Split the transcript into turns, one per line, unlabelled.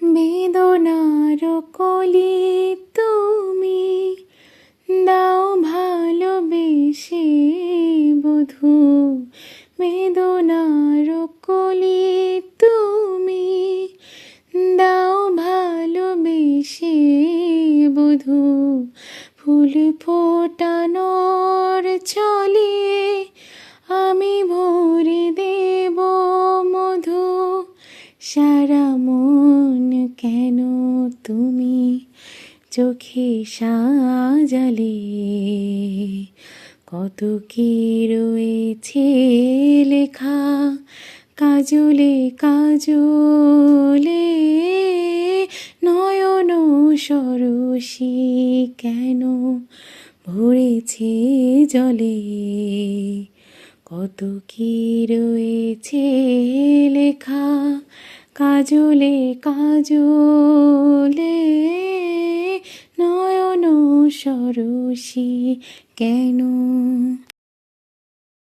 বেদনার কলি তুমি দাও ভালোবেসে বধূ, বেদনার কলি তুমি দাও ভালোবেসে বধূ। ফুল ফোটানোর ছলে আমি ভরে দেব মধু, সারা মন কেন তুমি চোখে সাজালে। কত কি রয়েছে লেখা কাজলে কাজলে, নয়ন সরসী কেন ভরেছে জলে। কত কি রয়েছে লেখা কাজলে কাজলে, নয়ন সরসী কেন।